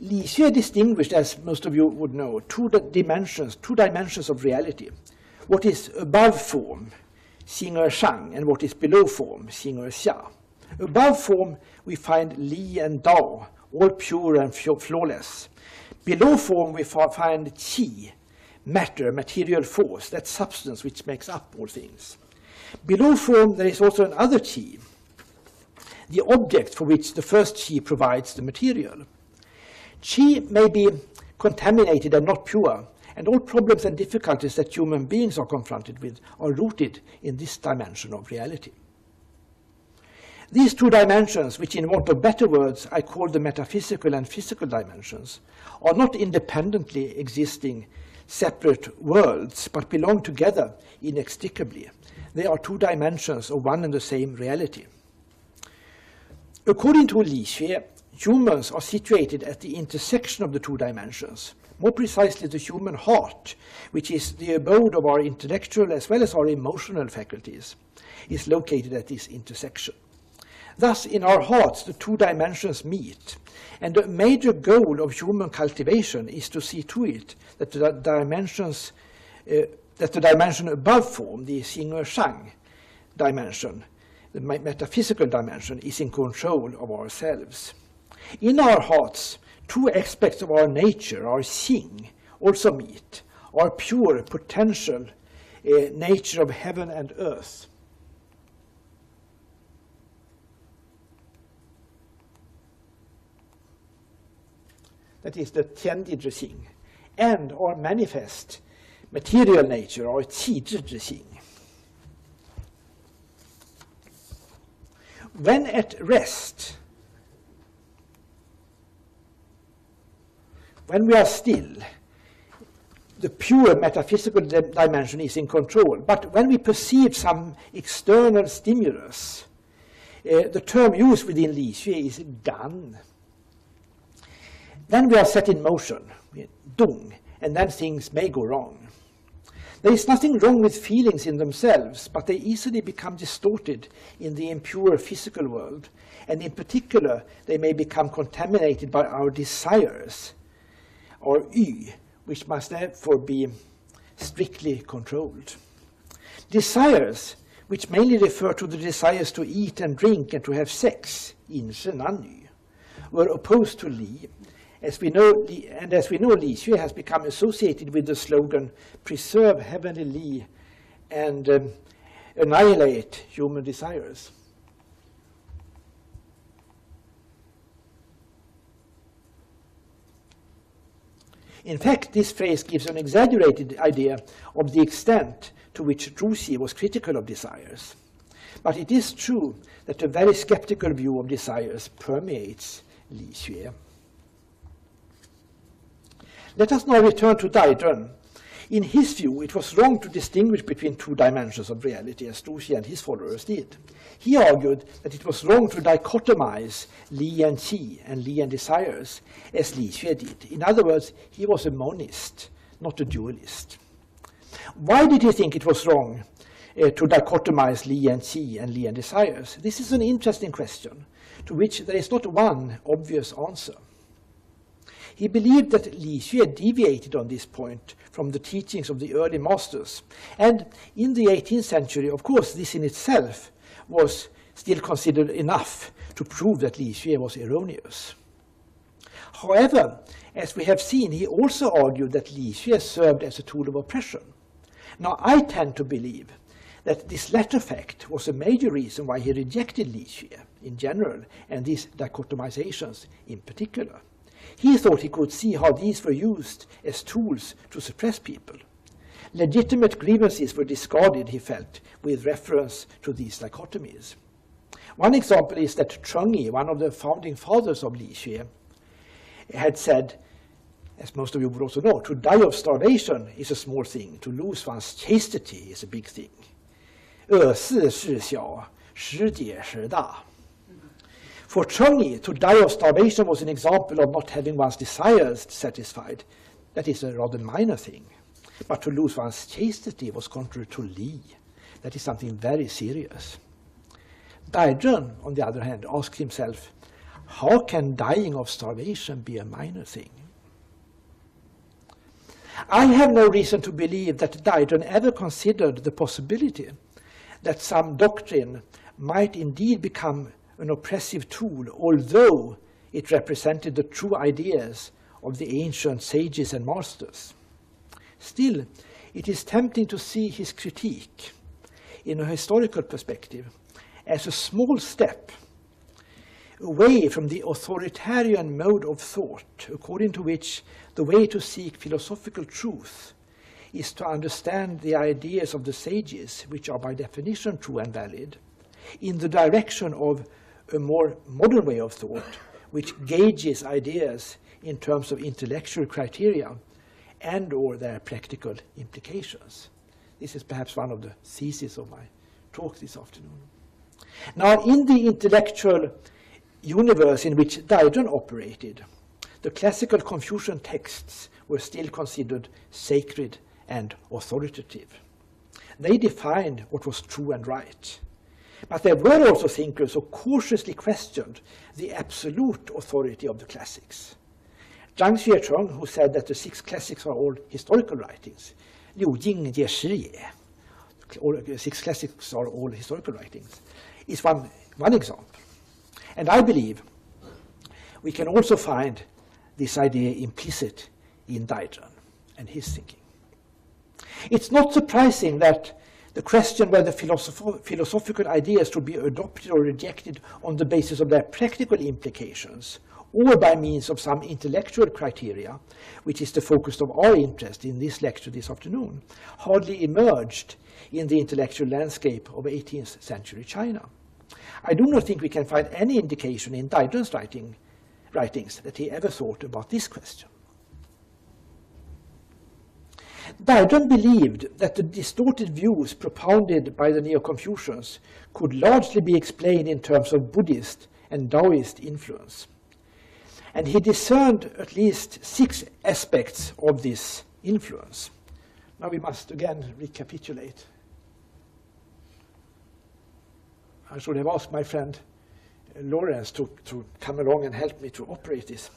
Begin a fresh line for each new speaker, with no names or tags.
Lixue distinguished, as most of you would know, two dimensions of reality. What is above form, 形而上, and what is below form, 形而下. Above form, we find Li and Dao, all pure and flawless. Below form, we find Qi, matter, material force, that substance which makes up all things. Below form, there is also another Qi, the object for which the first Qi provides the material. Qi may be contaminated and not pure, and all problems and difficulties that human beings are confronted with are rooted in this dimension of reality. These two dimensions, which in want of better words I call the metaphysical and physical dimensions, are not independently existing separate worlds, but belong together inextricably. They are two dimensions of one and the same reality. According to Lixue, humans are situated at the intersection of the two dimensions. More precisely, the human heart, which is the abode of our intellectual as well as our emotional faculties, is located at this intersection. Thus, in our hearts, the two dimensions meet, and a major goal of human cultivation is to see to it that the dimension above form, the 形而上 dimension, the metaphysical dimension, is in control of ourselves. In our hearts, two aspects of our nature, our xing, also meet, our pure potential nature of heaven and earth. That is the 天地之性, and our manifest material nature, our 气质之性. When at rest, when we are still, the pure metaphysical dimension is in control. But when we perceive some external stimulus, the term used within Lixue is gan. Then we are set in motion, dung, and then things may go wrong. There is nothing wrong with feelings in themselves, but they easily become distorted in the impure physical world, and in particular, they may become contaminated by our desires, or y, which must therefore be strictly controlled. Desires, which mainly refer to the desires to eat and drink and to have sex, 饮食男女, were opposed to Li. As we know, Lixue has become associated with the slogan, preserve heavenly Li and annihilate human desires. In fact, this phrase gives an exaggerated idea of the extent to which Zhuxi was critical of desires. But it is true that a very skeptical view of desires permeates Lixue. Let us now return to Daizhen. In his view, it was wrong to distinguish between two dimensions of reality, as Zhuxi and his followers did. He argued that it was wrong to dichotomize Li and Qi and Li and desires, as Lixue did. In other words, he was a monist, not a dualist. Why did he think it was wrong to dichotomize Li and Qi and Li and desires? This is an interesting question, to which there is not one obvious answer. He believed that Lixue deviated on this point from the teachings of the early masters. And in the 18th century, of course, this in itself was still considered enough to prove that Lixue was erroneous. However, as we have seen, he also argued that Lixue served as a tool of oppression. Now, I tend to believe that this latter fact was a major reason why he rejected Lixue in general, and these dichotomizations in particular. He thought he could see how these were used as tools to suppress people. Legitimate grievances were discarded, he felt, with reference to these dichotomies. One example is that Chengyi, one of the founding fathers of Lixue, had said, as most of you would also know, to die of starvation is a small thing, to lose one's chastity is a big thing. 恶事事小，时节时大. For Chengyi, to die of starvation was an example of not having one's desires satisfied. That is a rather minor thing. But to lose one's chastity was contrary to Li. That is something very serious. Daizhen, on the other hand, asked himself, how can dying of starvation be a minor thing? I have no reason to believe that Didron ever considered the possibility that some doctrine might indeed become an oppressive tool, although it represented the true ideas of the ancient sages and masters. Still, it is tempting to see his critique in a historical perspective as a small step away from the authoritarian mode of thought, according to which the way to seek philosophical truth is to understand the ideas of the sages, which are by definition true and valid, in the direction of a more modern way of thought, which gauges ideas in terms of intellectual criteria and or their practical implications. This is perhaps one of the theses of my talk this afternoon. Now, in the intellectual universe in which Didron operated, the classical Confucian texts were still considered sacred and authoritative. They defined what was true and right. But there were also thinkers who cautiously questioned the absolute authority of the classics. Zhang Xuecheng, who said that the 6 classics are all historical writings, Liu Jing Jie Shi Ye, all 6 classics are all historical writings, is one example. And I believe we can also find this idea implicit in Didron and his thinking. It's not surprising that the question whether philosophical ideas should be adopted or rejected on the basis of their practical implications or by means of some intellectual criteria, which is the focus of our interest in this lecture this afternoon, hardly emerged in the intellectual landscape of 18th century China. I do not think we can find any indication in Didron's writings that he ever thought about this question. Didron believed that the distorted views propounded by the Neo-Confucians could largely be explained in terms of Buddhist and Taoist influence. And he discerned at least 6 aspects of this influence. Now we must again recapitulate. I should have asked my friend Lawrence to come along and help me to operate this.